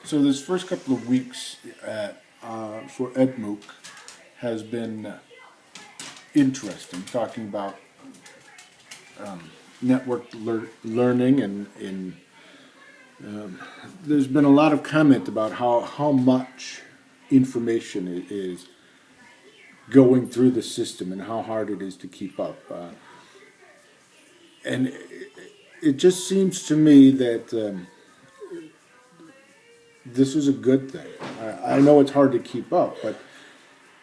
So this first couple of weeks for Etmooc has been interesting, talking about networked learning, and there's been a lot of comment about how much information is going through the system and how hard it is to keep up. And it just seems to me that this is a good thing. I know it's hard to keep up, but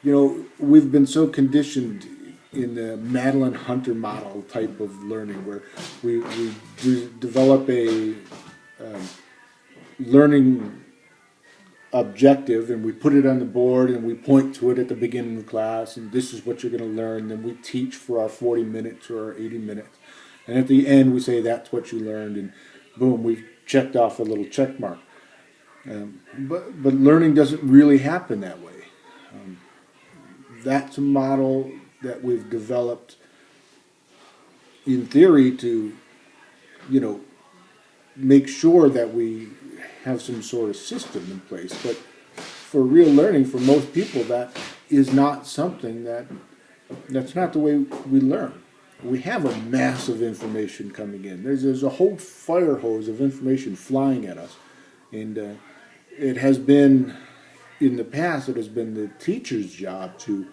we've been so conditioned in the Madeline Hunter model type of learning, where we develop a learning objective and we put it on the board and we point to it at the beginning of the class, and this is what you're going to learn. Then we teach for our 40 minutes or our 80 minutes, and at the end we say that's what you learned, and boom, we've checked off a little check mark. But learning doesn't really happen that way. That's a model that we've developed in theory to, make sure that we have some sort of system in place. But for real learning, for most people, that is not something that's not the way we learn. We have a mass of information coming in. There's a whole fire hose of information flying at us. And it has been, in the past, it has been the teacher's job to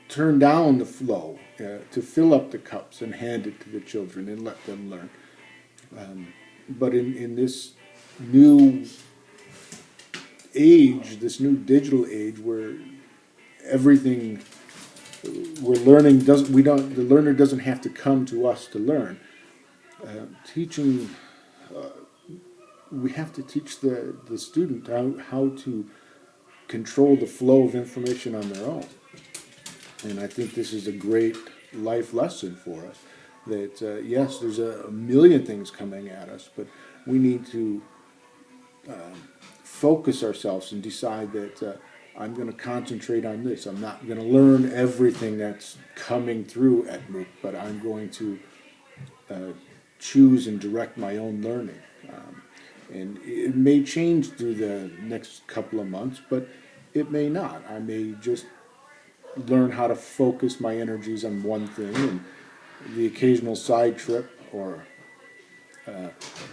turn down the flow, to fill up the cups and hand it to the children and let them learn. But in this new age, this new digital age, where everything we're learning the learner doesn't have to come to us to learn. Teaching, we have to teach the student how to control the flow of information on their own. And I think this is a great life lesson for us, that yes, there's a million things coming at us, but we need to focus ourselves and decide that I'm going to concentrate on this. I'm not going to learn everything that's coming through Etmooc, but I'm going to choose and direct my own learning. And it may change through the next couple of months, but it may not. I may just learn how to focus my energies on one thing, and the occasional side trip or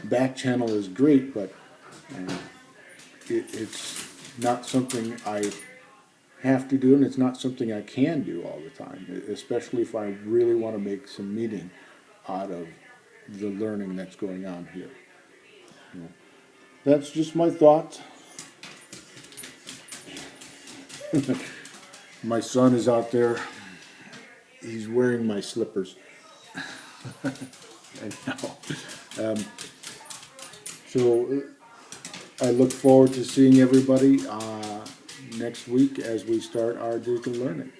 back channel is great, but it's not something I have to do, and it's not something I can do all the time, especially if I really want to make some meaning out of the learning that's going on here. That's just my thoughts. My son is out there. He's wearing my slippers. I know. So I look forward to seeing everybody next week as we start our digital learning.